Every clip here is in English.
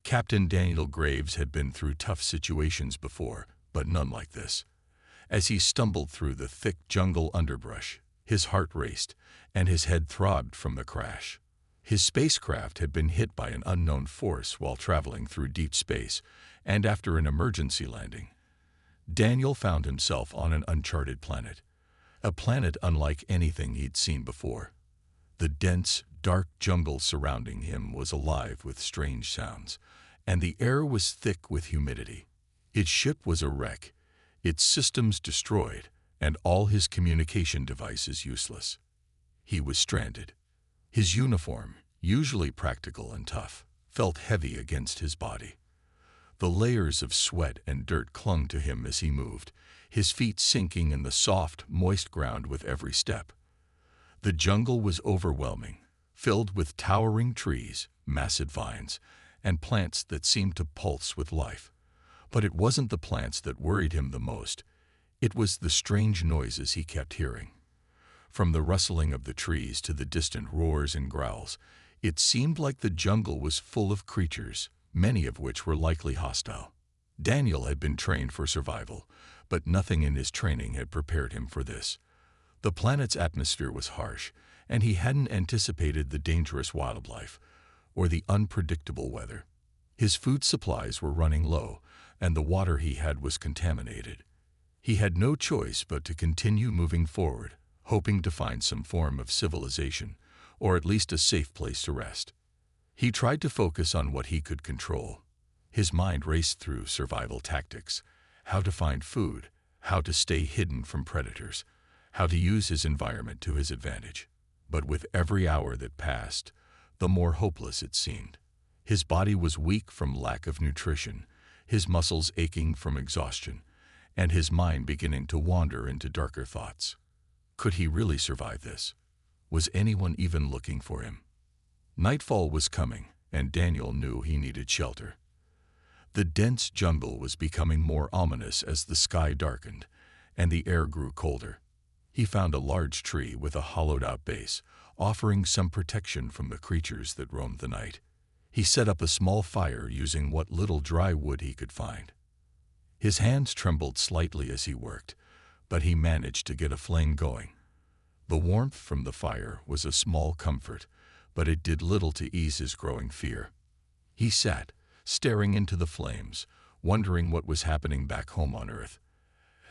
Captain Daniel Graves had been through tough situations before, but none like this. As he stumbled through the thick jungle underbrush, his heart raced, and his head throbbed from the crash. His spacecraft had been hit by an unknown force while traveling through deep space, and after an emergency landing, Daniel found himself on an uncharted planet, a planet unlike anything he'd seen before. The dense, dark jungle surrounding him was alive with strange sounds, and the air was thick with humidity. His ship was a wreck, its systems destroyed, and all his communication devices useless. He was stranded. His uniform, usually practical and tough, felt heavy against his body. The layers of sweat and dirt clung to him as he moved, his feet sinking in the soft, moist ground with every step. The jungle was overwhelming, filled with towering trees, massive vines, and plants that seemed to pulse with life. But it wasn't the plants that worried him the most. It was the strange noises he kept hearing. From the rustling of the trees to the distant roars and growls, it seemed like the jungle was full of creatures, many of which were likely hostile. Daniel had been trained for survival, but nothing in his training had prepared him for this. The planet's atmosphere was harsh, and he hadn't anticipated the dangerous wildlife or the unpredictable weather. His food supplies were running low, and the water he had was contaminated. He had no choice but to continue moving forward, hoping to find some form of civilization, or at least a safe place to rest. He tried to focus on what he could control. His mind raced through survival tactics, how to find food, how to stay hidden from predators, how to use his environment to his advantage. But with every hour that passed, the more hopeless it seemed. His body was weak from lack of nutrition, his muscles aching from exhaustion, and his mind beginning to wander into darker thoughts. Could he really survive this? Was anyone even looking for him? Nightfall was coming, and Daniel knew he needed shelter. The dense jungle was becoming more ominous as the sky darkened, and the air grew colder. He found a large tree with a hollowed-out base, offering some protection from the creatures that roamed the night. He set up a small fire using what little dry wood he could find. His hands trembled slightly as he worked, but he managed to get a flame going. The warmth from the fire was a small comfort, but it did little to ease his growing fear. He sat, staring into the flames, wondering what was happening back home on Earth.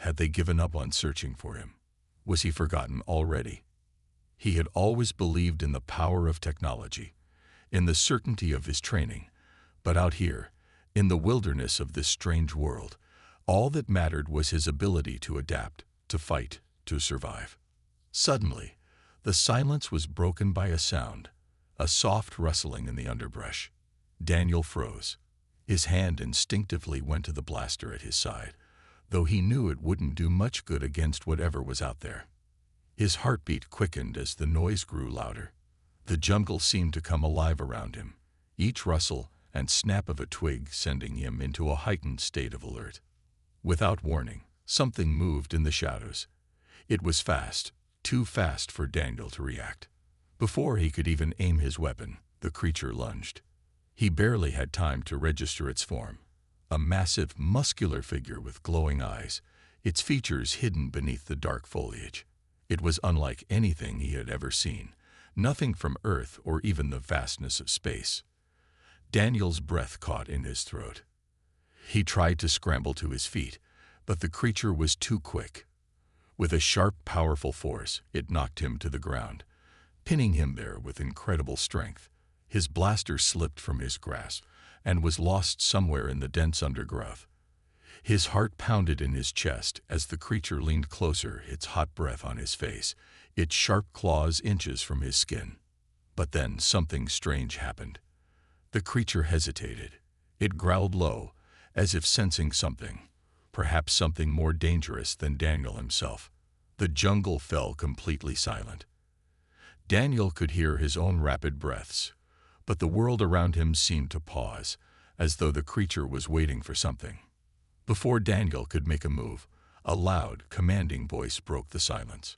Had they given up on searching for him? Was he forgotten already? He had always believed in the power of technology, in the certainty of his training, but out here, in the wilderness of this strange world, all that mattered was his ability to adapt, to fight, to survive. Suddenly, the silence was broken by a sound, a soft rustling in the underbrush. Daniel froze. His hand instinctively went to the blaster at his side, though he knew it wouldn't do much good against whatever was out there. His heartbeat quickened as the noise grew louder. The jungle seemed to come alive around him, each rustle and snap of a twig sending him into a heightened state of alert. Without warning, something moved in the shadows. It was fast, too fast for Daniel to react. Before he could even aim his weapon, the creature lunged. He barely had time to register its form. A massive, muscular figure with glowing eyes, its features hidden beneath the dark foliage. It was unlike anything he had ever seen, nothing from Earth or even the vastness of space. Daniel's breath caught in his throat. He tried to scramble to his feet, but the creature was too quick. With a sharp, powerful force, it knocked him to the ground, pinning him there with incredible strength. His blaster slipped from his grasp and was lost somewhere in the dense undergrowth. His heart pounded in his chest as the creature leaned closer, its hot breath on his face, its sharp claws inches from his skin. But then something strange happened. The creature hesitated. It growled low, as if sensing something, perhaps something more dangerous than Daniel himself. The jungle fell completely silent. Daniel could hear his own rapid breaths, but the world around him seemed to pause, as though the creature was waiting for something. Before Daniel could make a move, a loud, commanding voice broke the silence.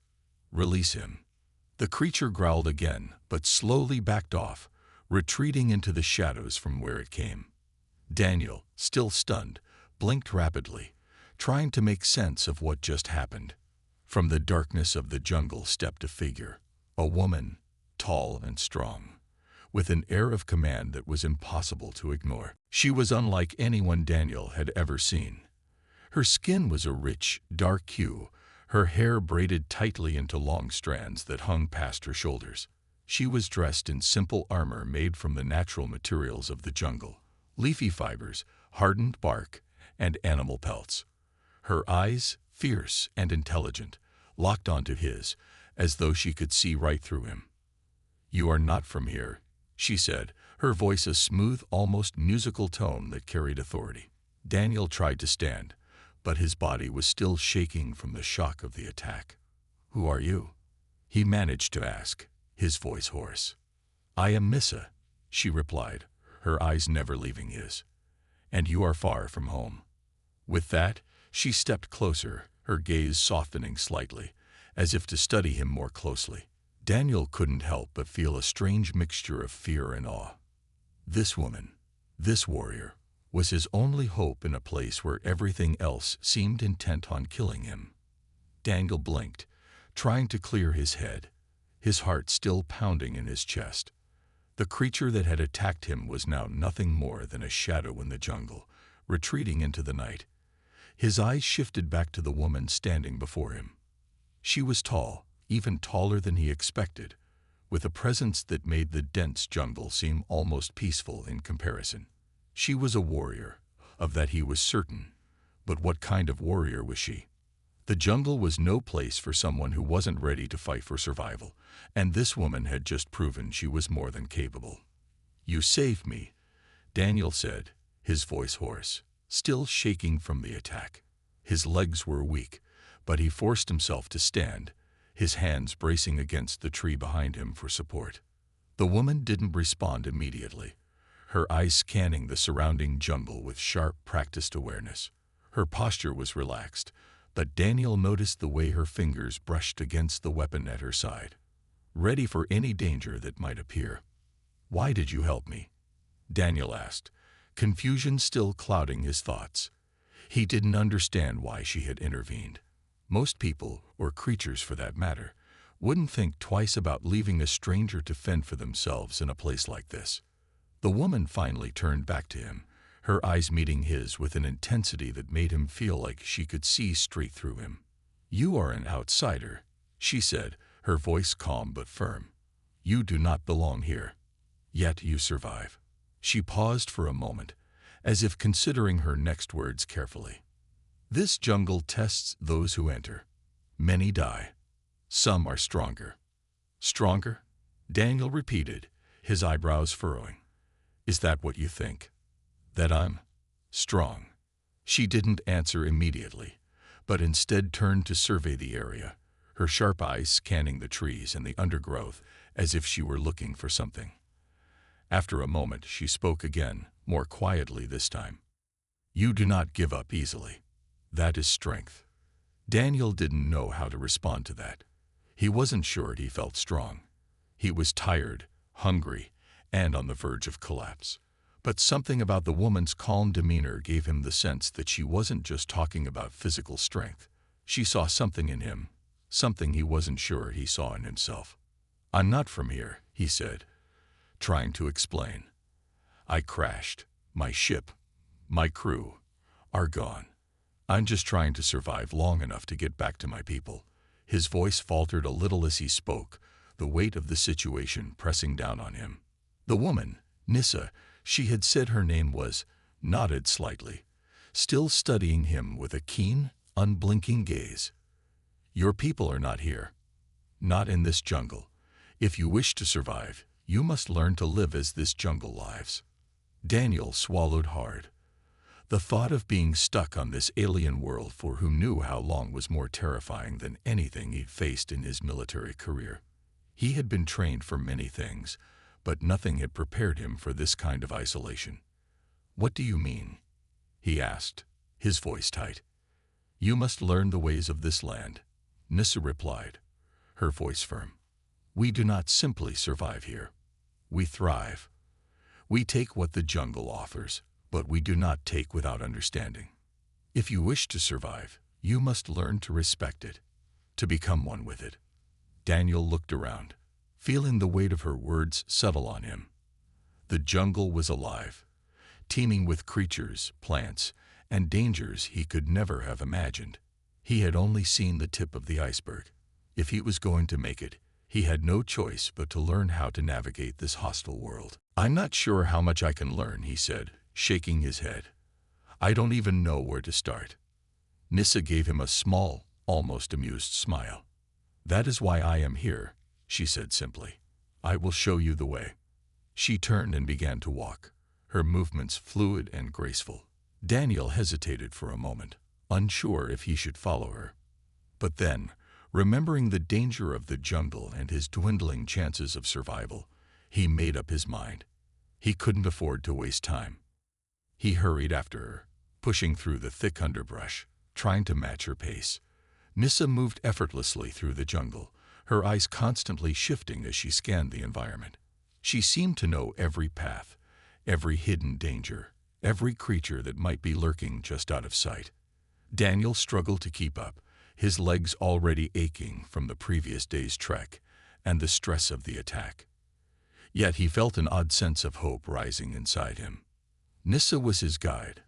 "Release him." The creature growled again, but slowly backed off, retreating into the shadows from where it came. Daniel, still stunned, blinked rapidly, trying to make sense of what just happened. From the darkness of the jungle stepped a figure, a woman, tall and strong, with an air of command that was impossible to ignore. She was unlike anyone Daniel had ever seen. Her skin was a rich, dark hue, her hair braided tightly into long strands that hung past her shoulders. She was dressed in simple armor made from the natural materials of the jungle, leafy fibers, hardened bark, and animal pelts. Her eyes, fierce and intelligent, locked onto his, as though she could see right through him. "You are not from here," she said, her voice a smooth, almost musical tone that carried authority. Daniel tried to stand, but his body was still shaking from the shock of the attack. "Who are you?" he managed to ask, his voice hoarse. "I am Missa," she replied, her eyes never leaving his. "And you are far from home." With that, she stepped closer, her gaze softening slightly, as if to study him more closely. Daniel couldn't help but feel a strange mixture of fear and awe. This woman, this warrior, was his only hope in a place where everything else seemed intent on killing him. Daniel blinked, trying to clear his head, his heart still pounding in his chest. The creature that had attacked him was now nothing more than a shadow in the jungle, retreating into the night. His eyes shifted back to the woman standing before him. She was tall, even taller than he expected, with a presence that made the dense jungle seem almost peaceful in comparison. She was a warrior, of that he was certain, but what kind of warrior was she? The jungle was no place for someone who wasn't ready to fight for survival, and this woman had just proven she was more than capable. "You saved me," Daniel said, his voice hoarse, still shaking from the attack. His legs were weak, but he forced himself to stand, his hands bracing against the tree behind him for support. The woman didn't respond immediately, her eyes scanning the surrounding jungle with sharp, practiced awareness. Her posture was relaxed, but Daniel noticed the way her fingers brushed against the weapon at her side, ready for any danger that might appear. "Why did you help me?" Daniel asked, confusion still clouding his thoughts. He didn't understand why she had intervened. Most people, or creatures for that matter, wouldn't think twice about leaving a stranger to fend for themselves in a place like this. The woman finally turned back to him, her eyes meeting his with an intensity that made him feel like she could see straight through him. "You are an outsider," she said, her voice calm but firm. "You do not belong here. Yet you survive." She paused for a moment, as if considering her next words carefully. "This jungle tests those who enter. Many die. Some are stronger." "Stronger?" Daniel repeated, his eyebrows furrowing. "Is that what you think? That I'm strong?" She didn't answer immediately, but instead turned to survey the area, her sharp eyes scanning the trees and the undergrowth as if she were looking for something. After a moment, she spoke again, more quietly this time. "You do not give up easily. That is strength." Daniel didn't know how to respond to that. He wasn't sure he felt strong. He was tired, hungry, and on the verge of collapse. But something about the woman's calm demeanor gave him the sense that she wasn't just talking about physical strength. She saw something in him, something he wasn't sure he saw in himself. "I'm not from here," he said, trying to explain. "I crashed. My ship, my crew, are gone. I'm just trying to survive long enough to get back to my people." His voice faltered a little as he spoke, the weight of the situation pressing down on him. The woman, Nissa, she had said her name was, nodded slightly, still studying him with a keen, unblinking gaze. "Your people are not here. Not in this jungle. If you wish to survive, you must learn to live as this jungle lives." Daniel swallowed hard. The thought of being stuck on this alien world for who knew how long was more terrifying than anything he'd faced in his military career. He had been trained for many things, but nothing had prepared him for this kind of isolation. "What do you mean?" he asked, his voice tight. "You must learn the ways of this land," Nissa replied, her voice firm. "We do not simply survive here. We thrive. We take what the jungle offers, but we do not take without understanding. If you wish to survive, you must learn to respect it, to become one with it. Daniel looked around, feeling the weight of her words settle on him. The jungle was alive, teeming with creatures, plants, and dangers he could never have imagined. He had only seen the tip of the iceberg. If he was going to make it, he had no choice but to learn how to navigate this hostile world. "I'm not sure how much I can learn," he said, shaking his head. "I don't even know where to start." Nissa gave him a small, almost amused smile. "That is why I am here," she said simply. "I will show you the way." She turned and began to walk, her movements fluid and graceful. Daniel hesitated for a moment, unsure if he should follow her. But then, remembering the danger of the jungle and his dwindling chances of survival, he made up his mind. He couldn't afford to waste time. He hurried after her, pushing through the thick underbrush, trying to match her pace. Nissa moved effortlessly through the jungle, her eyes constantly shifting as she scanned the environment. She seemed to know every path, every hidden danger, every creature that might be lurking just out of sight. Daniel struggled to keep up, his legs already aching from the previous day's trek and the stress of the attack. Yet he felt an odd sense of hope rising inside him. Nissa was his guide,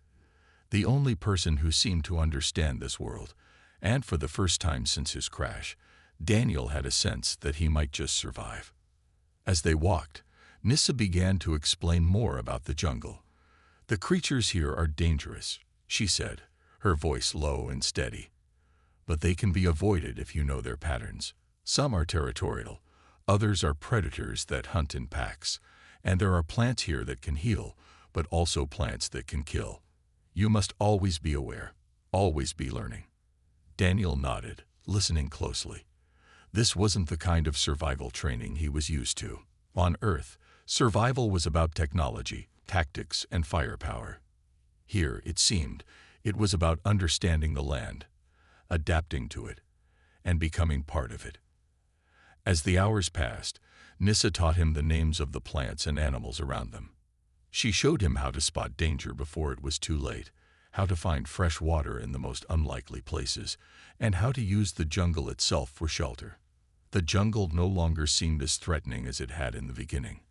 the only person who seemed to understand this world, and for the first time since his crash, Daniel had a sense that he might just survive. As they walked, Nissa began to explain more about the jungle. "The creatures here are dangerous," she said, her voice low and steady. "But they can be avoided if you know their patterns. Some are territorial, others are predators that hunt in packs, and there are plants here that can heal, but also plants that can kill. You must always be aware, always be learning." Daniel nodded, listening closely. This wasn't the kind of survival training he was used to. On Earth, survival was about technology, tactics, and firepower. Here, it seemed, it was about understanding the land, adapting to it, and becoming part of it. As the hours passed, Nissa taught him the names of the plants and animals around them. She showed him how to spot danger before it was too late, how to find fresh water in the most unlikely places, and how to use the jungle itself for shelter. The jungle no longer seemed as threatening as it had in the beginning.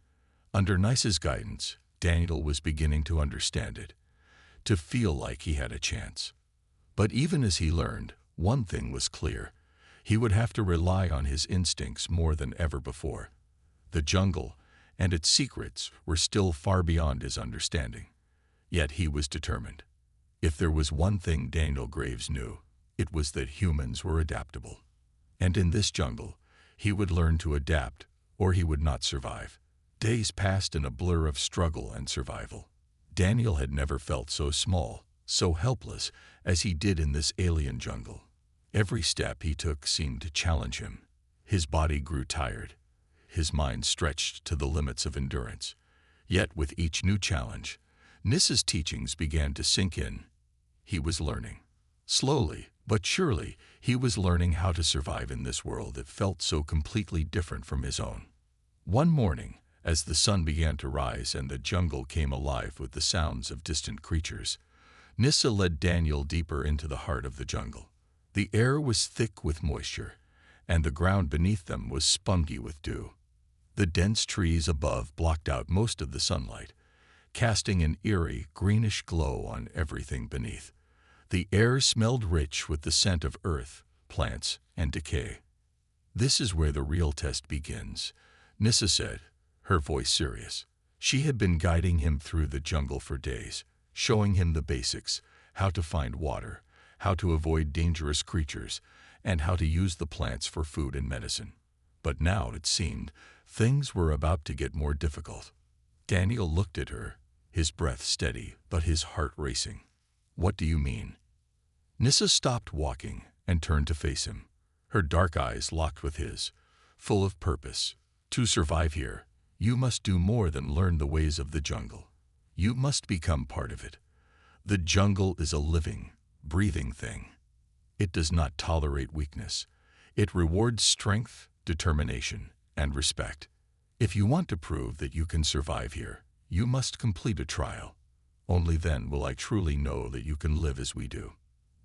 Under Nissa's guidance, Daniel was beginning to understand it, to feel like he had a chance. But even as he learned, one thing was clear. He would have to rely on his instincts more than ever before. The jungle and its secrets were still far beyond his understanding. Yet he was determined. If there was one thing Daniel Graves knew, it was that humans were adaptable. And in this jungle, he would learn to adapt, or he would not survive. Days passed in a blur of struggle and survival. Daniel had never felt so small, so helpless, as he did in this alien jungle. Every step he took seemed to challenge him. His body grew tired, his mind stretched to the limits of endurance. Yet with each new challenge, Nissa's teachings began to sink in. He was learning. Slowly, but surely, he was learning how to survive in this world that felt so completely different from his own. One morning, as the sun began to rise and the jungle came alive with the sounds of distant creatures, Nissa led Daniel deeper into the heart of the jungle. The air was thick with moisture, and the ground beneath them was spongy with dew. The dense trees above blocked out most of the sunlight, casting an eerie, greenish glow on everything beneath. The air smelled rich with the scent of earth, plants, and decay. "This is where the real test begins," Nissa said, her voice serious. She had been guiding him through the jungle for days, showing him the basics, how to find water, how to avoid dangerous creatures, and how to use the plants for food and medicine. But now, it seemed, things were about to get more difficult. Daniel looked at her, his breath steady, but his heart racing. "What do you mean?" Nissa stopped walking and turned to face him, her dark eyes locked with his, full of purpose. "To survive here, you must do more than learn the ways of the jungle. You must become part of it. The jungle is a living, breathing thing. It does not tolerate weakness. It rewards strength, determination, and respect. If you want to prove that you can survive here, you must complete a trial. Only then will I truly know that you can live as we do."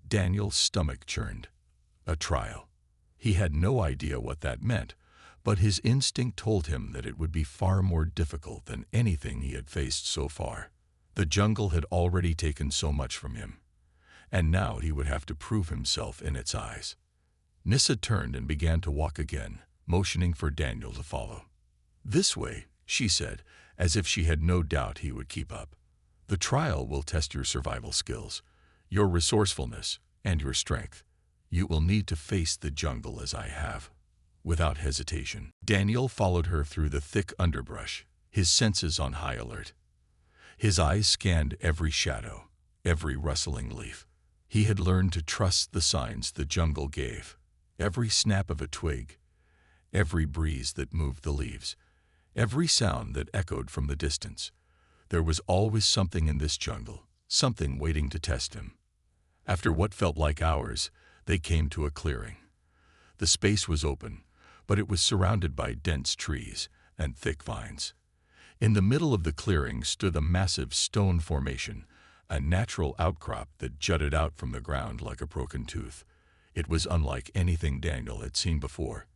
Daniel's stomach churned. A trial. He had no idea what that meant, but his instinct told him that it would be far more difficult than anything he had faced so far. The jungle had already taken so much from him, and now he would have to prove himself in its eyes. Nissa turned and began to walk again, motioning for Daniel to follow. "This way," she said, as if she had no doubt he would keep up. "The trial will test your survival skills, your resourcefulness, and your strength. You will need to face the jungle as I have." Without hesitation, Daniel followed her through the thick underbrush, his senses on high alert. His eyes scanned every shadow, every rustling leaf. He had learned to trust the signs the jungle gave. Every snap of a twig, every breeze that moved the leaves, every sound that echoed from the distance. There was always something in this jungle, something waiting to test him. After what felt like hours, they came to a clearing. The space was open, but it was surrounded by dense trees and thick vines. In the middle of the clearing stood a massive stone formation, a natural outcrop that jutted out from the ground like a broken tooth. It was unlike anything Daniel had seen before.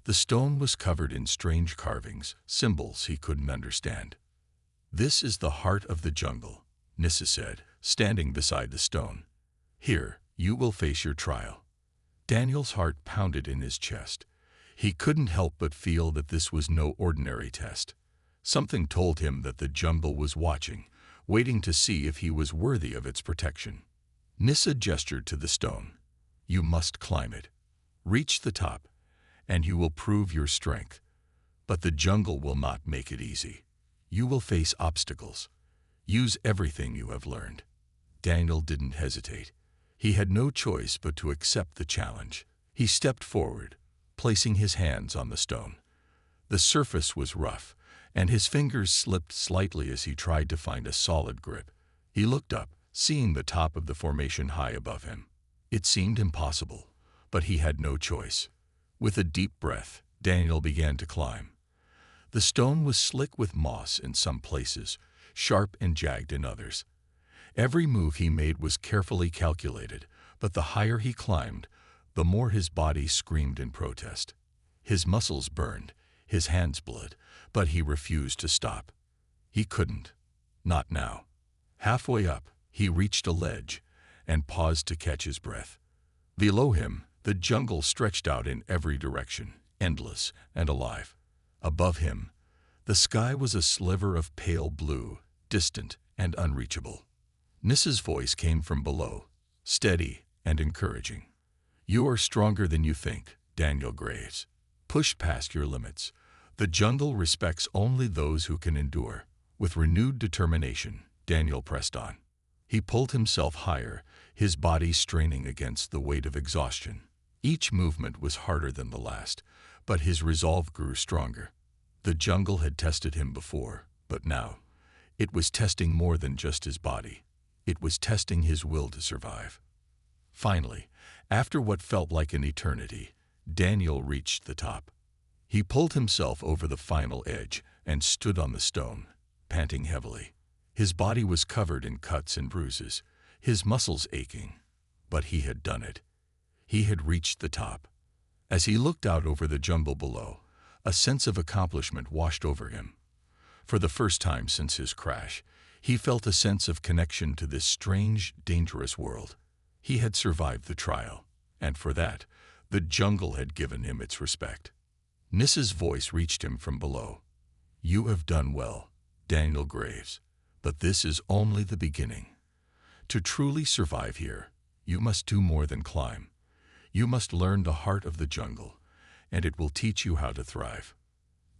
The stone was covered in strange carvings, symbols he couldn't understand. "This is the heart of the jungle," Nissa said, standing beside the stone. "Here, you will face your trial." Daniel's heart pounded in his chest. He couldn't help but feel that this was no ordinary test. Something told him that the jungle was watching, waiting to see if he was worthy of its protection. Nissa gestured to the stone. "You must climb it. Reach the top, and you will prove your strength. But the jungle will not make it easy. You will face obstacles. Use everything you have learned." Daniel didn't hesitate. He had no choice but to accept the challenge. He stepped forward, placing his hands on the stone. The surface was rough, and his fingers slipped slightly as he tried to find a solid grip. He looked up, seeing the top of the formation high above him. It seemed impossible, but he had no choice. With a deep breath, Daniel began to climb. The stone was slick with moss in some places, sharp and jagged in others. Every move he made was carefully calculated, but the higher he climbed, the more his body screamed in protest. His muscles burned, his hands bled, but he refused to stop. He couldn't. Not now. Halfway up, he reached a ledge and paused to catch his breath. Below him, the jungle stretched out in every direction, endless and alive. Above him, the sky was a sliver of pale blue, distant and unreachable. Nissa's voice came from below, steady and encouraging. "You are stronger than you think, Daniel Graves. Push past your limits. The jungle respects only those who can endure." With renewed determination, Daniel pressed on. He pulled himself higher, his body straining against the weight of exhaustion. Each movement was harder than the last, but his resolve grew stronger. The jungle had tested him before, but now, it was testing more than just his body. It was testing his will to survive. Finally, after what felt like an eternity, Daniel reached the top. He pulled himself over the final edge and stood on the stone, panting heavily. His body was covered in cuts and bruises, his muscles aching, but he had done it. He had reached the top. As he looked out over the jungle below, a sense of accomplishment washed over him. For the first time since his crash, he felt a sense of connection to this strange, dangerous world. He had survived the trial, and for that, the jungle had given him its respect. Nissa's voice reached him from below. "You have done well, Daniel Graves, but this is only the beginning. To truly survive here, you must do more than climb. You must learn the heart of the jungle, and it will teach you how to thrive."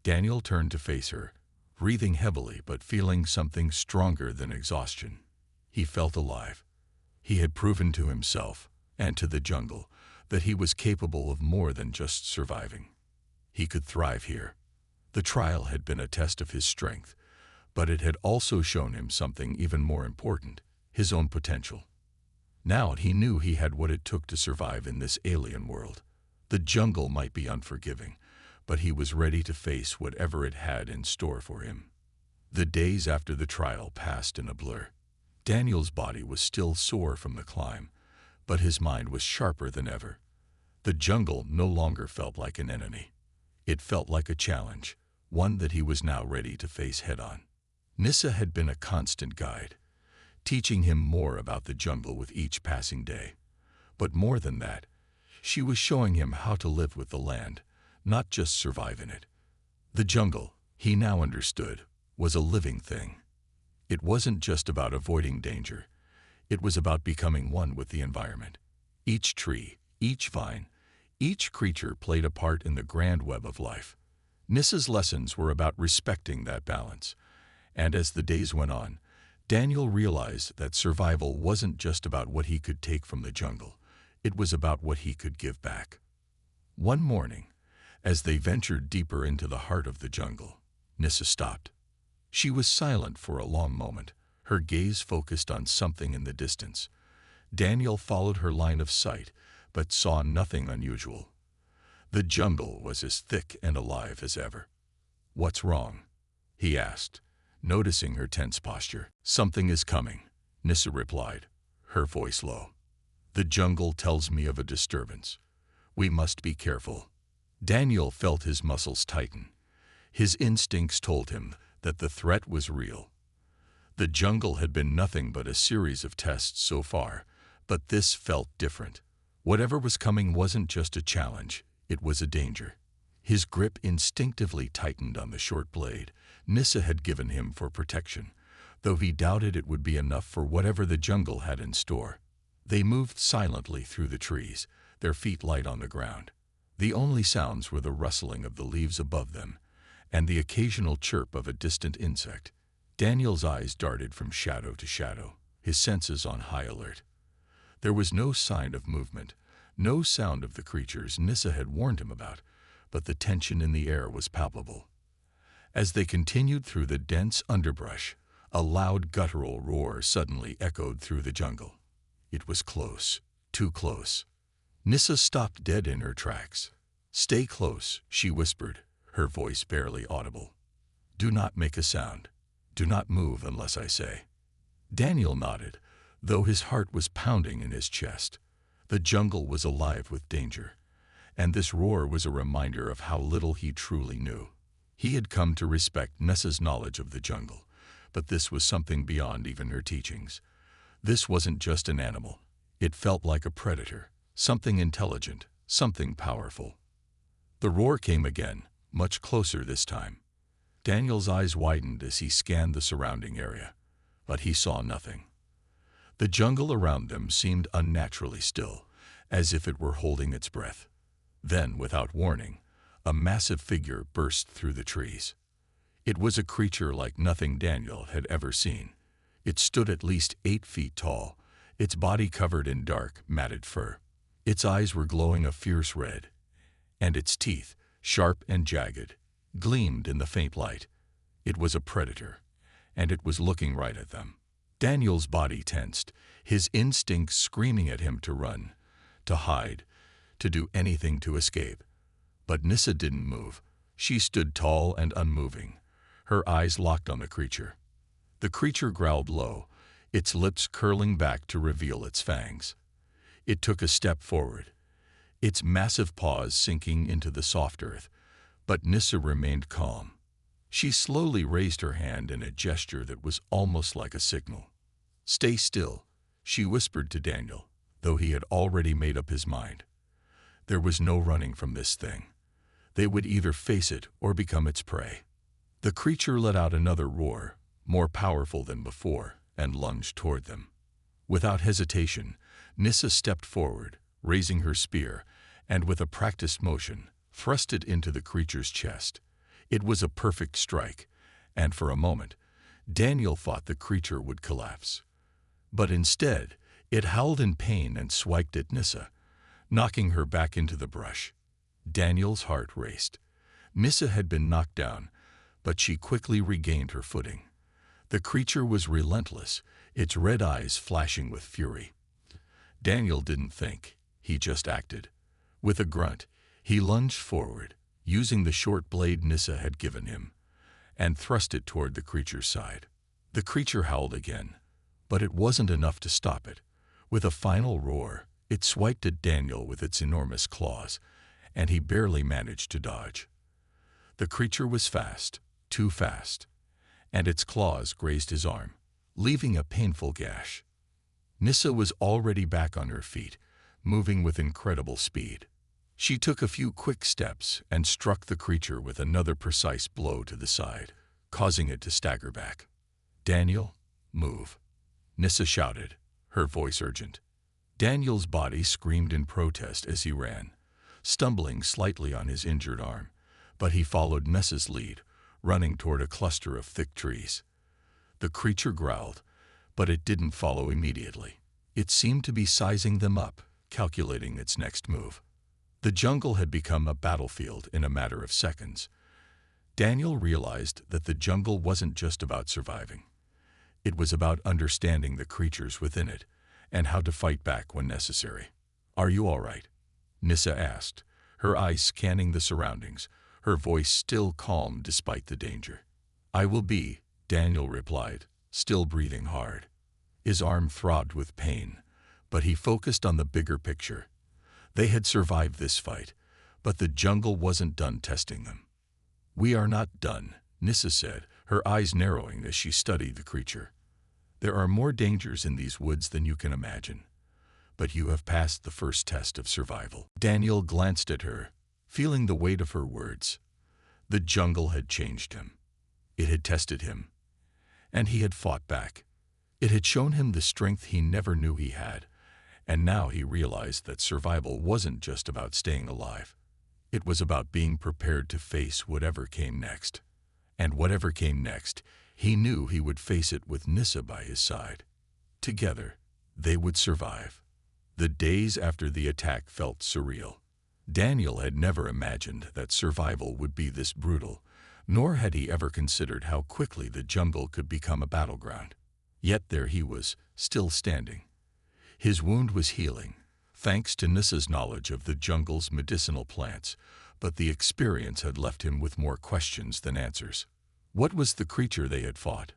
Daniel turned to face her, breathing heavily but feeling something stronger than exhaustion. He felt alive. He had proven to himself, and to the jungle, that he was capable of more than just surviving. He could thrive here. The trial had been a test of his strength, but it had also shown him something even more important, his own potential. Now he knew he had what it took to survive in this alien world. The jungle might be unforgiving, but he was ready to face whatever it had in store for him. The days after the trial passed in a blur. Daniel's body was still sore from the climb, but his mind was sharper than ever. The jungle no longer felt like an enemy. It felt like a challenge, one that he was now ready to face head-on. Nissa had been a constant guide, teaching him more about the jungle with each passing day. But more than that, she was showing him how to live with the land, not just survive in it. The jungle, he now understood, was a living thing. It wasn't just about avoiding danger. It was about becoming one with the environment. Each tree, each vine, each creature played a part in the grand web of life. Nissa's lessons were about respecting that balance. And as the days went on, Daniel realized that survival wasn't just about what he could take from the jungle. It was about what he could give back. One morning, as they ventured deeper into the heart of the jungle, Nissa stopped. She was silent for a long moment, her gaze focused on something in the distance. Daniel followed her line of sight, but saw nothing unusual. The jungle was as thick and alive as ever. "What's wrong?" he asked, noticing her tense posture. "Something is coming," Nissa replied, her voice low. "The jungle tells me of a disturbance. We must be careful." Daniel felt his muscles tighten. His instincts told him that the threat was real. The jungle had been nothing but a series of tests so far, but this felt different. Whatever was coming wasn't just a challenge, it was a danger. His grip instinctively tightened on the short blade Nissa had given him for protection, though he doubted it would be enough for whatever the jungle had in store. They moved silently through the trees, their feet light on the ground. The only sounds were the rustling of the leaves above them and the occasional chirp of a distant insect. Daniel's eyes darted from shadow to shadow, his senses on high alert. There was no sign of movement, no sound of the creatures Nissa had warned him about, but the tension in the air was palpable. As they continued through the dense underbrush, a loud guttural roar suddenly echoed through the jungle. It was close, too close. Nissa stopped dead in her tracks. "Stay close," she whispered, her voice barely audible. "Do not make a sound. Do not move unless I say." Daniel nodded, though his heart was pounding in his chest. The jungle was alive with danger, and this roar was a reminder of how little he truly knew. He had come to respect Nissa's knowledge of the jungle, but this was something beyond even her teachings. This wasn't just an animal. It felt like a predator, something intelligent, something powerful. The roar came again, much closer this time. Daniel's eyes widened as he scanned the surrounding area, but he saw nothing. The jungle around them seemed unnaturally still, as if it were holding its breath. Then, without warning, a massive figure burst through the trees. It was a creature like nothing Daniel had ever seen. It stood at least 8 feet tall, its body covered in dark, matted fur. Its eyes were glowing a fierce red, and its teeth, sharp and jagged, gleamed in the faint light. It was a predator, and it was looking right at them. Daniel's body tensed, his instincts screaming at him to run, to hide, to do anything to escape. But Nissa didn't move. She stood tall and unmoving, her eyes locked on the creature. The creature growled low, its lips curling back to reveal its fangs. It took a step forward, its massive paws sinking into the soft earth, but Nissa remained calm. She slowly raised her hand in a gesture that was almost like a signal. "Stay still," she whispered to Daniel, though he had already made up his mind. There was no running from this thing. They would either face it or become its prey. The creature let out another roar, more powerful than before, and lunged toward them. Without hesitation, Nissa stepped forward, raising her spear, and with a practiced motion, thrust it into the creature's chest. It was a perfect strike, and for a moment, Daniel thought the creature would collapse. But instead, it howled in pain and swiped at Nissa, knocking her back into the brush. Daniel's heart raced. Nissa had been knocked down, but she quickly regained her footing. The creature was relentless, its red eyes flashing with fury. Daniel didn't think, he just acted. With a grunt, he lunged forward, using the short blade Nissa had given him, and thrust it toward the creature's side. The creature howled again, But it wasn't enough to stop it. With a final roar, it swiped at Daniel with its enormous claws, and he barely managed to dodge. The creature was fast, too fast, and its claws grazed his arm, leaving a painful gash. Nissa was already back on her feet, moving with incredible speed. She took a few quick steps and struck the creature with another precise blow to the side, causing it to stagger back. "Daniel, move," Nissa shouted, her voice urgent. Daniel's body screamed in protest as he ran, stumbling slightly on his injured arm, but he followed Nissa's lead, running toward a cluster of thick trees. The creature growled, but it didn't follow immediately. It seemed to be sizing them up, calculating its next move. The jungle had become a battlefield in a matter of seconds. Daniel realized that the jungle wasn't just about surviving. It was about understanding the creatures within it and how to fight back when necessary. "Are you all right?" Nissa asked, her eyes scanning the surroundings, her voice still calm despite the danger. "I will be," Daniel replied, still breathing hard. His arm throbbed with pain, but he focused on the bigger picture. They had survived this fight, but the jungle wasn't done testing them. "We are not done," Nissa said, her eyes narrowing as she studied the creature. "There are more dangers in these woods than you can imagine. But you have passed the first test of survival." Daniel glanced at her, feeling the weight of her words. The jungle had changed him. It had tested him, and he had fought back. It had shown him the strength he never knew he had, and now he realized that survival wasn't just about staying alive. It was about being prepared to face whatever came next. And whatever came next, he knew he would face it with Nissa by his side. Together, they would survive. The days after the attack felt surreal. Daniel had never imagined that survival would be this brutal, nor had he ever considered how quickly the jungle could become a battleground. Yet there he was, still standing. His wound was healing, thanks to Nissa's knowledge of the jungle's medicinal plants, but the experience had left him with more questions than answers. What was the creature they had fought?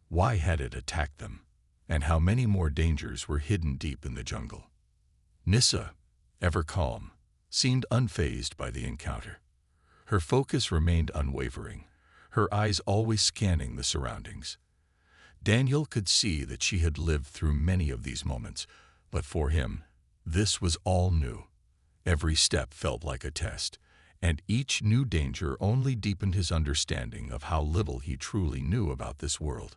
Why had it attacked them? And how many more dangers were hidden deep in the jungle? Nissa, ever calm, seemed unfazed by the encounter. Her focus remained unwavering, her eyes always scanning the surroundings. Daniel could see that she had lived through many of these moments, but for him, this was all new. Every step felt like a test, and each new danger only deepened his understanding of how little he truly knew about this world.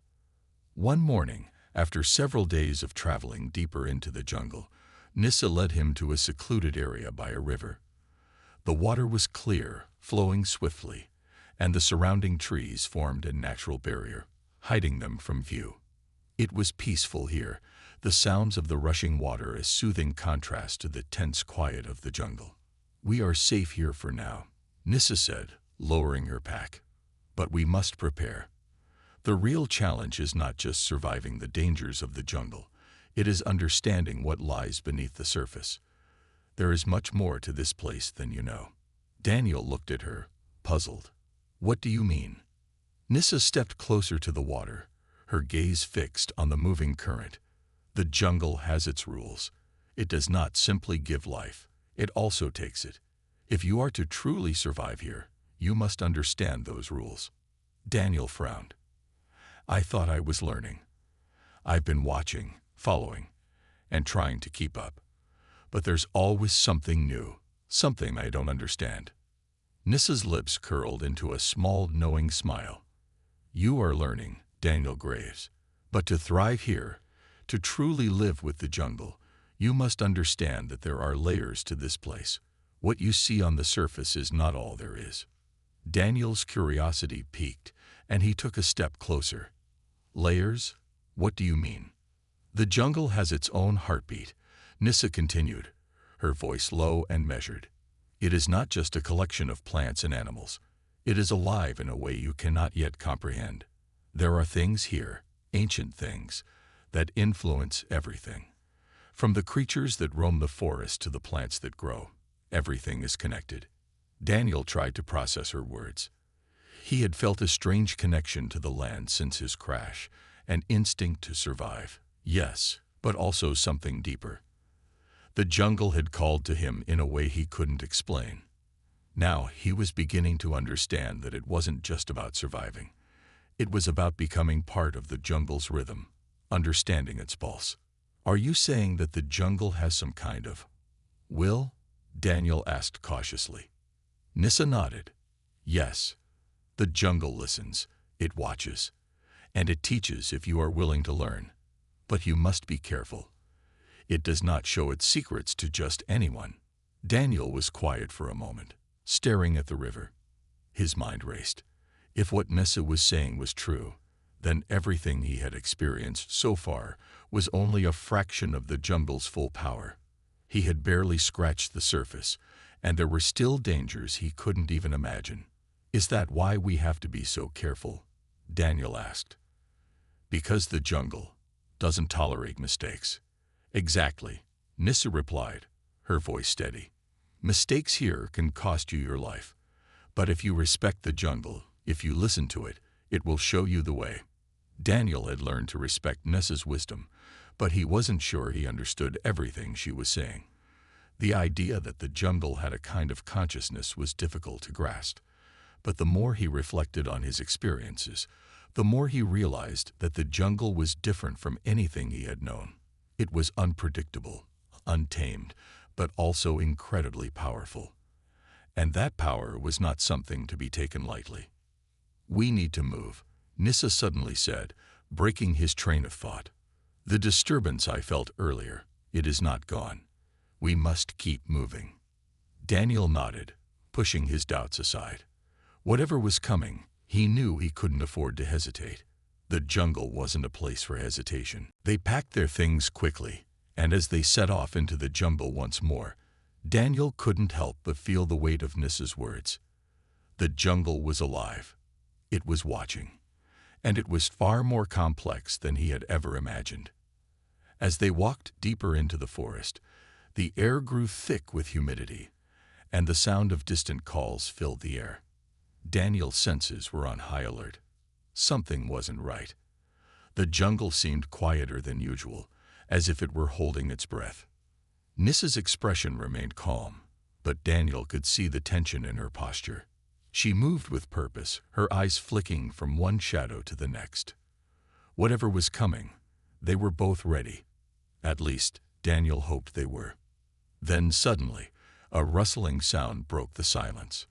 One morning, after several days of traveling deeper into the jungle, Nissa led him to a secluded area by a river. The water was clear, flowing swiftly, and the surrounding trees formed a natural barrier, hiding them from view. It was peaceful here, the sounds of the rushing water a soothing contrast to the tense quiet of the jungle. "We are safe here for now," Nissa said, lowering her pack. "But we must prepare. The real challenge is not just surviving the dangers of the jungle, it is understanding what lies beneath the surface. There is much more to this place than you know." Daniel looked at her, puzzled. "What do you mean?" Nissa stepped closer to the water, her gaze fixed on the moving current. "The jungle has its rules. It does not simply give life, it also takes it. If you are to truly survive here, you must understand those rules." Daniel frowned. "I thought I was learning. I've been watching, following, and trying to keep up. But there's always something new, something I don't understand." Nissa's lips curled into a small, knowing smile. "You are learning, Daniel Graves. But to thrive here, to truly live with the jungle, you must understand that there are layers to this place. What you see on the surface is not all there is." Daniel's curiosity piqued, and he took a step closer. "Layers? What do you mean?" "The jungle has its own heartbeat," Nissa continued, her voice low and measured. "It is not just a collection of plants and animals. It is alive in a way you cannot yet comprehend. There are things here, ancient things, that influence everything. From the creatures that roam the forest to the plants that grow, everything is connected." Daniel tried to process her words. He had felt a strange connection to the land since his crash, an instinct to survive, Yes, but also something deeper. The jungle had called to him in a way he couldn't explain. Now he was beginning to understand that it wasn't just about surviving. It was about becoming part of the jungle's rhythm, understanding its pulse. Are you saying that the jungle has some kind of will? Daniel asked cautiously. Nissa nodded. Yes. The jungle listens, it watches, and it teaches if you are willing to learn. But you must be careful. It does not show its secrets to just anyone. Daniel was quiet for a moment, staring at the river. His mind raced. If what Nissa was saying was true, then everything he had experienced so far was only a fraction of the jungle's full power. He had barely scratched the surface, and there were still dangers he couldn't even imagine. Is that why we have to be so careful? Daniel asked. Because the jungle doesn't tolerate mistakes. Exactly, Nissa replied, her voice steady. Mistakes here can cost you your life. But if you respect the jungle, if you listen to it, it will show you the way. Daniel had learned to respect Nissa's wisdom, but he wasn't sure he understood everything she was saying. The idea that the jungle had a kind of consciousness was difficult to grasp. But the more he reflected on his experiences, the more he realized that the jungle was different from anything he had known. It was unpredictable, untamed, but also incredibly powerful. And that power was not something to be taken lightly. We need to move, Nissa suddenly said, breaking his train of thought. The disturbance I felt earlier, it is not gone. We must keep moving. Daniel nodded, pushing his doubts aside. Whatever was coming, he knew he couldn't afford to hesitate. The jungle wasn't a place for hesitation. They packed their things quickly, and as they set off into the jungle once more, Daniel couldn't help but feel the weight of Nissa's words. The jungle was alive. It was watching. And it was far more complex than he had ever imagined. As they walked deeper into the forest, the air grew thick with humidity, and the sound of distant calls filled the air. Daniel's senses were on high alert. Something wasn't right. The jungle seemed quieter than usual, as if it were holding its breath. Nissa's expression remained calm, but Daniel could see the tension in her posture. She moved with purpose, her eyes flicking from one shadow to the next. Whatever was coming, they were both ready. At least, Daniel hoped they were. Then suddenly, a rustling sound broke the silence.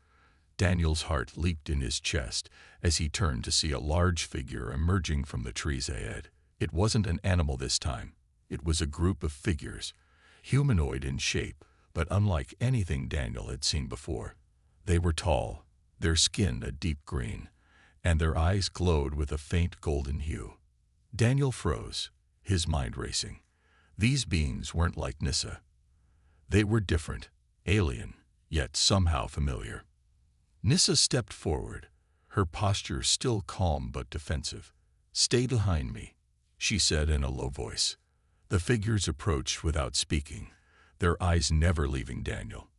Daniel's heart leaped in his chest as he turned to see a large figure emerging from the trees ahead. It wasn't an animal this time. It was a group of figures, humanoid in shape, but unlike anything Daniel had seen before. They were tall, their skin a deep green, and their eyes glowed with a faint golden hue. Daniel froze, his mind racing. These beings weren't like Nissa. They were different, alien, yet somehow familiar. Nissa stepped forward, her posture still calm but defensive. "Stay behind me," she said in a low voice. The figures approached without speaking, their eyes never leaving Daniel.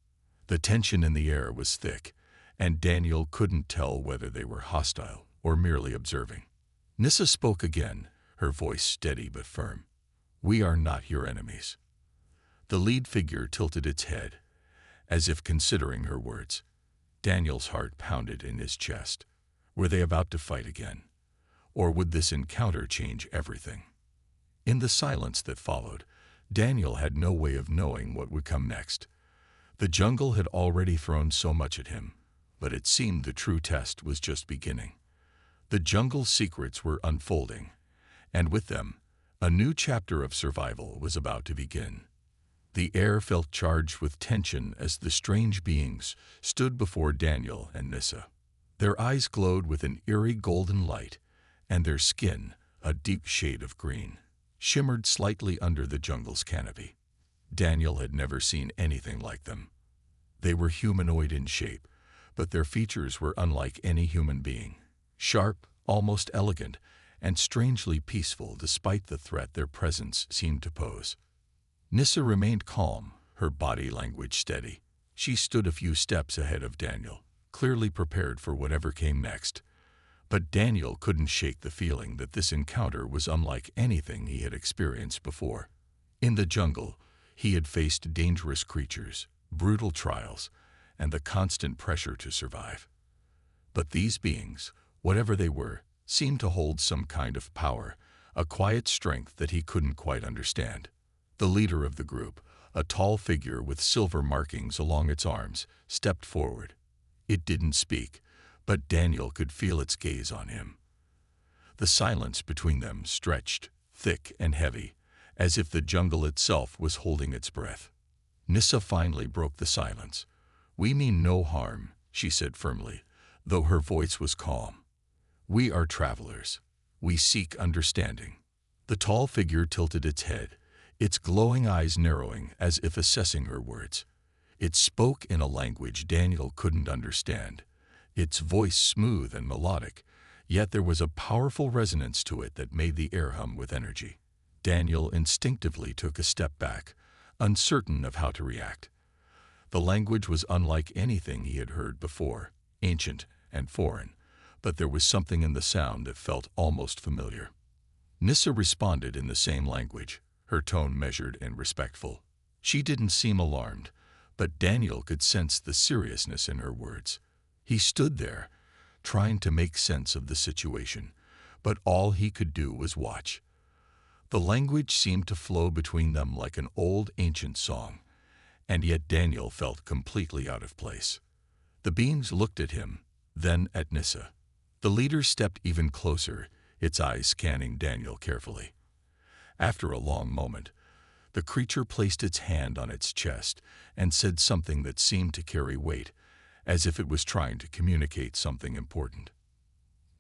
The tension in the air was thick, and Daniel couldn't tell whether they were hostile or merely observing. Nissa spoke again, her voice steady but firm. "We are not your enemies." The lead figure tilted its head, as if considering her words. Daniel's heart pounded in his chest. Were they about to fight again? Or would this encounter change everything? In the silence that followed, Daniel had no way of knowing what would come next. The jungle had already thrown so much at him, but it seemed the true test was just beginning. The jungle's secrets were unfolding, and with them, a new chapter of survival was about to begin. The air felt charged with tension as the strange beings stood before Daniel and Nissa. Their eyes glowed with an eerie golden light, and their skin, a deep shade of green, shimmered slightly under the jungle's canopy. Daniel had never seen anything like them. They were humanoid in shape, but their features were unlike any human being. Sharp, almost elegant, and strangely peaceful despite the threat their presence seemed to pose. Nissa remained calm, her body language steady. She stood a few steps ahead of Daniel, clearly prepared for whatever came next. But Daniel couldn't shake the feeling that this encounter was unlike anything he had experienced before. In the jungle, he had faced dangerous creatures, brutal trials, and the constant pressure to survive. But these beings, whatever they were, seemed to hold some kind of power, a quiet strength that he couldn't quite understand. The leader of the group, a tall figure with silver markings along its arms, stepped forward. It didn't speak, but Daniel could feel its gaze on him. The silence between them stretched, thick and heavy, as if the jungle itself was holding its breath. Nissa finally broke the silence. "We mean no harm," she said firmly, though her voice was calm. "We are travelers. We seek understanding." The tall figure tilted its head, its glowing eyes narrowing as if assessing her words. It spoke in a language Daniel couldn't understand, its voice smooth and melodic, yet there was a powerful resonance to it that made the air hum with energy. Daniel instinctively took a step back, uncertain of how to react. The language was unlike anything he had heard before, ancient and foreign, but there was something in the sound that felt almost familiar. Nissa responded in the same language, her tone measured and respectful. She didn't seem alarmed, but Daniel could sense the seriousness in her words. He stood there, trying to make sense of the situation, but all he could do was watch. The language seemed to flow between them like an old ancient song, and yet Daniel felt completely out of place. The beings looked at him, then at Nissa. The leader stepped even closer, its eyes scanning Daniel carefully. After a long moment, the creature placed its hand on its chest and said something that seemed to carry weight, as if it was trying to communicate something important.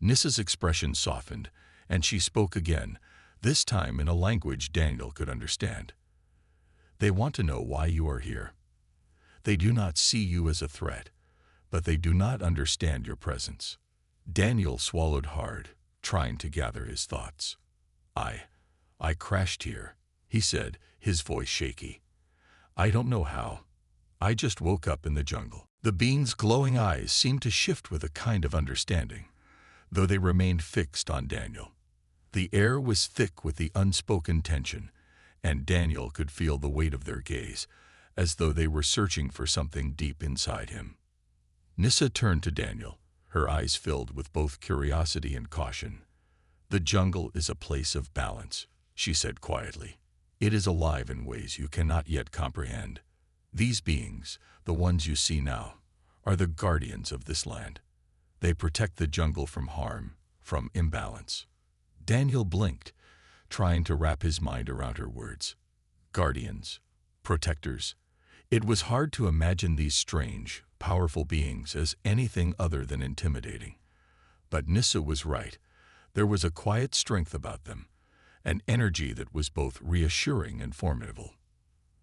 Nissa's expression softened, and she spoke again, this time in a language Daniel could understand. "They want to know why you are here. They do not see you as a threat, but they do not understand your presence." Daniel swallowed hard, trying to gather his thoughts. I crashed here," he said, his voice shaky. "I don't know how. I just woke up in the jungle." The being's glowing eyes seemed to shift with a kind of understanding, though they remained fixed on Daniel. The air was thick with the unspoken tension, and Daniel could feel the weight of their gaze, as though they were searching for something deep inside him. Nissa turned to Daniel, her eyes filled with both curiosity and caution. "The jungle is a place of balance," she said quietly. "It is alive in ways you cannot yet comprehend. These beings, the ones you see now, are the guardians of this land. They protect the jungle from harm, from imbalance." Daniel blinked, trying to wrap his mind around her words. Guardians, protectors. It was hard to imagine these strange, powerful beings as anything other than intimidating. But Nissa was right. There was a quiet strength about them, an energy that was both reassuring and formidable.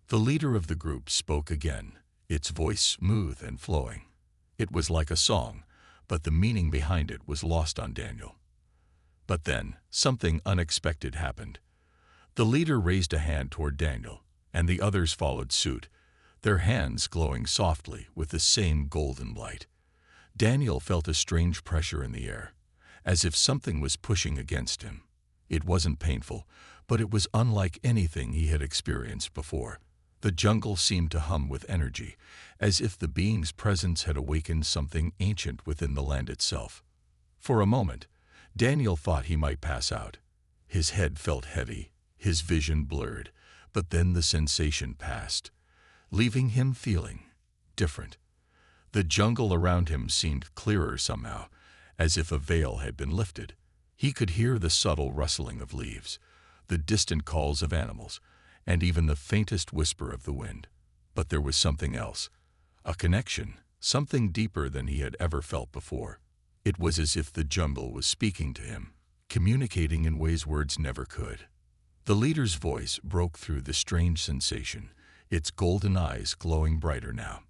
The leader of the group spoke again, its voice smooth and flowing. It was like a song, but the meaning behind it was lost on Daniel. But then, something unexpected happened. The leader raised a hand toward Daniel, and the others followed suit, their hands glowing softly with the same golden light. Daniel felt a strange pressure in the air, as if something was pushing against him. It wasn't painful, but it was unlike anything he had experienced before. The jungle seemed to hum with energy, as if the being's presence had awakened something ancient within the land itself. For a moment, Daniel thought he might pass out. His head felt heavy, his vision blurred, but then the sensation passed, leaving him feeling different. The jungle around him seemed clearer somehow, as if a veil had been lifted. He could hear the subtle rustling of leaves, the distant calls of animals, and even the faintest whisper of the wind. But there was something else, a connection, something deeper than he had ever felt before. It was as if the jungle was speaking to him, communicating in ways words never could. The leader's voice broke through the strange sensation, its golden eyes glowing brighter now.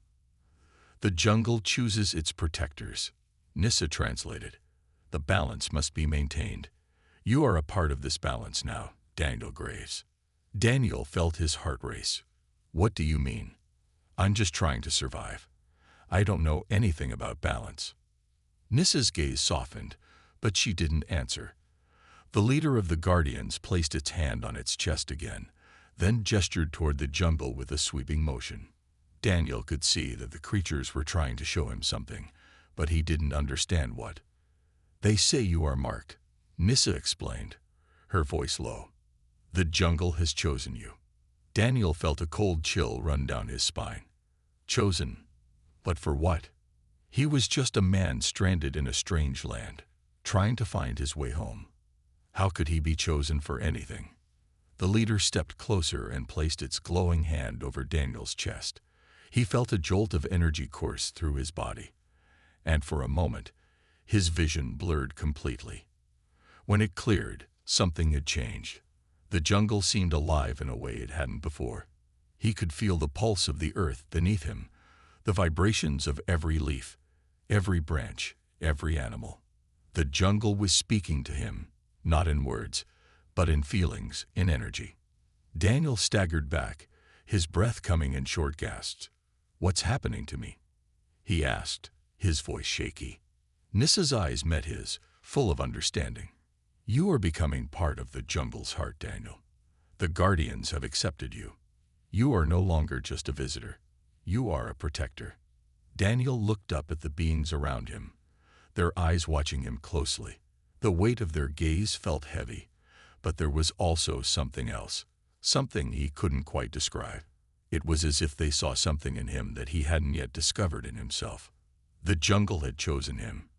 "The jungle chooses its protectors," Nissa translated. "The balance must be maintained. You are a part of this balance now, Daniel Graves." Daniel felt his heart race. "What do you mean?" "I'm just trying to survive. I don't know anything about balance." Nissa's gaze softened, but she didn't answer. The leader of the Guardians placed its hand on its chest again, then gestured toward the jungle with a sweeping motion. Daniel could see that the creatures were trying to show him something, but he didn't understand what. "They say you are marked," Nissa explained, her voice low. "The jungle has chosen you." Daniel felt a cold chill run down his spine. Chosen? But for what? He was just a man stranded in a strange land, trying to find his way home. How could he be chosen for anything? The leader stepped closer and placed its glowing hand over Daniel's chest. He felt a jolt of energy course through his body, and for a moment, his vision blurred completely. When it cleared, something had changed. The jungle seemed alive in a way it hadn't before. He could feel the pulse of the earth beneath him, the vibrations of every leaf, every branch, every animal. The jungle was speaking to him, not in words, but in feelings, in energy. Daniel staggered back, his breath coming in short gasps. "What's happening to me?" he asked, his voice shaky. Nissa's eyes met his, full of understanding. "You are becoming part of the jungle's heart, Daniel. The Guardians have accepted you. You are no longer just a visitor. You are a protector." Daniel looked up at the beings around him, their eyes watching him closely. The weight of their gaze felt heavy, but there was also something else, something he couldn't quite describe. It was as if they saw something in him that he hadn't yet discovered in himself. The jungle had chosen him,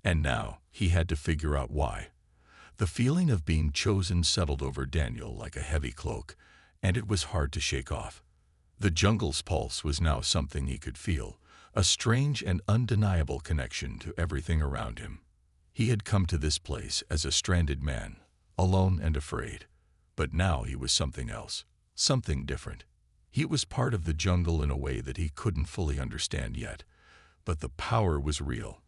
and now he had to figure out why. The feeling of being chosen settled over Daniel like a heavy cloak, and it was hard to shake off. The jungle's pulse was now something he could feel, a strange and undeniable connection to everything around him. He had come to this place as a stranded man, alone and afraid, but now he was something else, something different. He was part of the jungle in a way that he couldn't fully understand yet, but the power was real.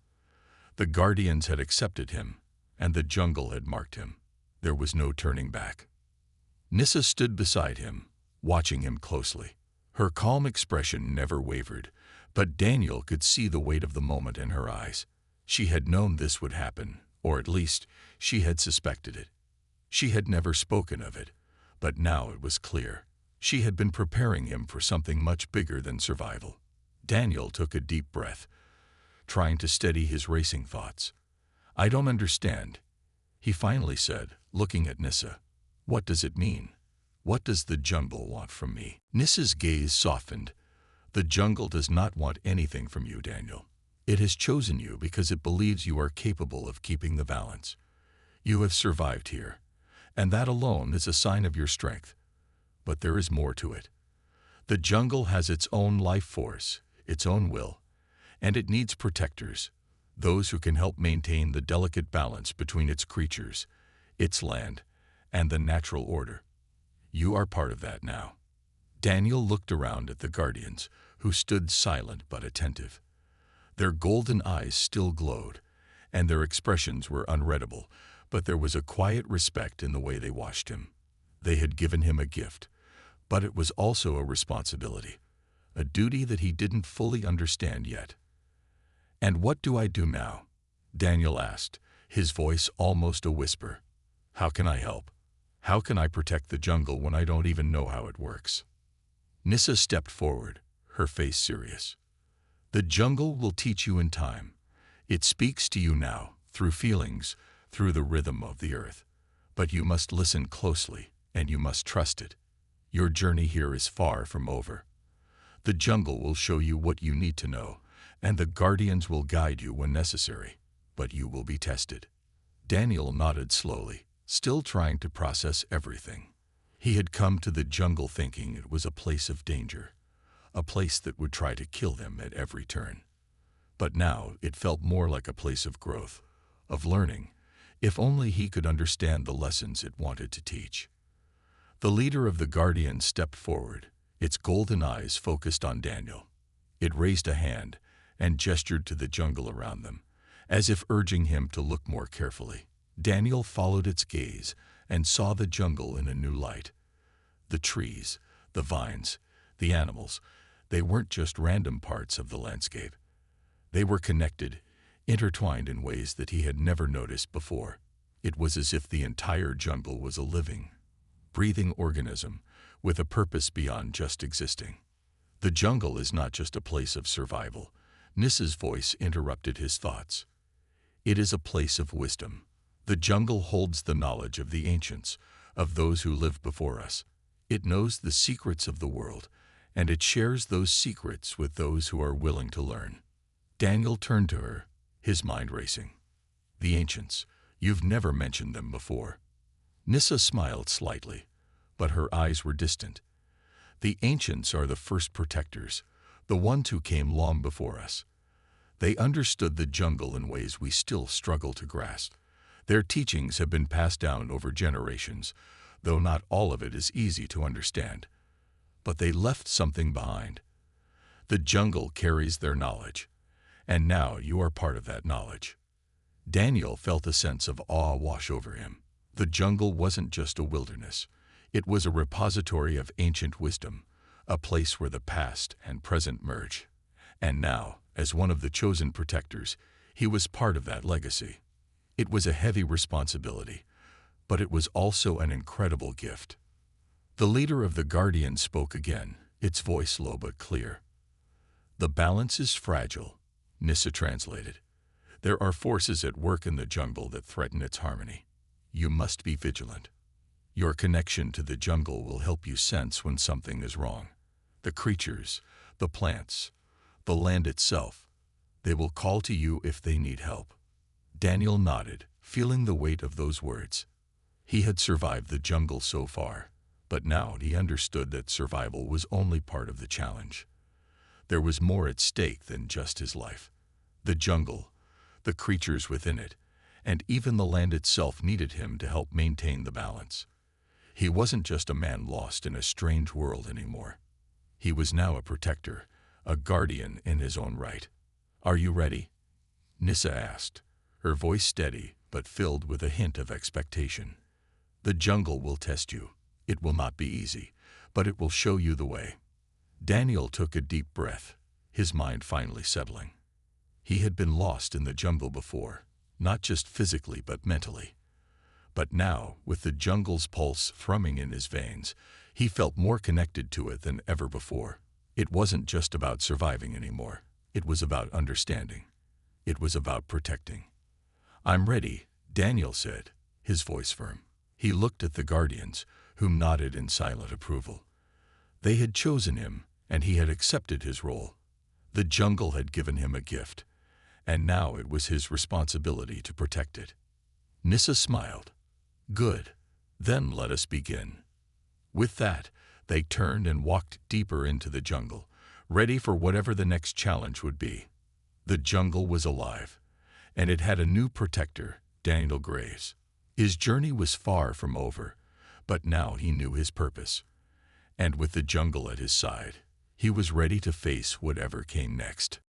The Guardians had accepted him, and the jungle had marked him. There was no turning back. Nissa stood beside him, watching him closely. Her calm expression never wavered, but Daniel could see the weight of the moment in her eyes. She had known this would happen, or at least she had suspected it. She had never spoken of it, but now it was clear. She had been preparing him for something much bigger than survival. Daniel took a deep breath, trying to steady his racing thoughts. "I don't understand," he finally said, looking at Nissa. "What does it mean? What does the jungle want from me?" Nissa's gaze softened. "The jungle does not want anything from you, Daniel. It has chosen you because it believes you are capable of keeping the balance. You have survived here, and that alone is a sign of your strength. But there is more to it. The jungle has its own life force, its own will, and it needs protectors, those who can help maintain the delicate balance between its creatures, its land, and the natural order. You are part of that now." Daniel looked around at the Guardians, who stood silent but attentive. Their golden eyes still glowed, and their expressions were unreadable, but there was a quiet respect in the way they watched him. They had given him a gift, but it was also a responsibility, a duty that he didn't fully understand yet. "And what do I do now?" Daniel asked, his voice almost a whisper. "How can I help? How can I protect the jungle when I don't even know how it works?" Nissa stepped forward, her face serious. "The jungle will teach you in time. It speaks to you now, through feelings, through the rhythm of the earth. But you must listen closely, and you must trust it. Your journey here is far from over. The jungle will show you what you need to know, and the Guardians will guide you when necessary, but you will be tested." Daniel nodded slowly, still trying to process everything. He had come to the jungle thinking it was a place of danger, a place that would try to kill him at every turn. But now it felt more like a place of growth, of learning, if only he could understand the lessons it wanted to teach. The leader of the Guardians stepped forward, its golden eyes focused on Daniel. It raised a hand and gestured to the jungle around them, as if urging him to look more carefully. Daniel followed its gaze and saw the jungle in a new light. The trees, the vines, the animals, they weren't just random parts of the landscape. They were connected, intertwined in ways that he had never noticed before. It was as if the entire jungle was a living, breathing organism with a purpose beyond just existing. The jungle is not just a place of survival. Nissa's voice interrupted his thoughts. It is a place of wisdom. The jungle holds the knowledge of the ancients, of those who lived before us. It knows the secrets of the world, and it shares those secrets with those who are willing to learn. Daniel turned to her, his mind racing. The ancients, you've never mentioned them before. Nissa smiled slightly, but her eyes were distant. The ancients are the first protectors, the ones who came long before us. They understood the jungle in ways we still struggle to grasp. Their teachings have been passed down over generations, though not all of it is easy to understand. But they left something behind. The jungle carries their knowledge, and now you are part of that knowledge. Daniel felt a sense of awe wash over him. The jungle wasn't just a wilderness. It was a repository of ancient wisdom, a place where the past and present merge. And now, as one of the chosen protectors, he was part of that legacy. It was a heavy responsibility, but it was also an incredible gift. The leader of the Guardians spoke again, its voice low but clear. The balance is fragile, Nissa translated. There are forces at work in the jungle that threaten its harmony. You must be vigilant. Your connection to the jungle will help you sense when something is wrong. The creatures, the plants, the land itself, they will call to you if they need help. Daniel nodded, feeling the weight of those words. He had survived the jungle so far, but now he understood that survival was only part of the challenge. There was more at stake than just his life. The jungle, the creatures within it, and even the land itself needed him to help maintain the balance. He wasn't just a man lost in a strange world anymore. He was now a protector, a guardian in his own right. Are you ready? Nissa asked, her voice steady but filled with a hint of expectation. The jungle will test you. It will not be easy, but it will show you the way. Daniel took a deep breath, his mind finally settling. He had been lost in the jungle before, not just physically but mentally. But now, with the jungle's pulse thrumming in his veins, he felt more connected to it than ever before. It wasn't just about surviving anymore. It was about understanding. It was about protecting. I'm ready, Daniel said, his voice firm. He looked at the Guardians, who nodded in silent approval. They had chosen him, and he had accepted his role. The jungle had given him a gift, and now it was his responsibility to protect it. Nissa smiled. Good. Then let us begin. With that, they turned and walked deeper into the jungle, ready for whatever the next challenge would be. The jungle was alive, and it had a new protector, Daniel Graves. His journey was far from over, but now he knew his purpose. And with the jungle at his side, he was ready to face whatever came next.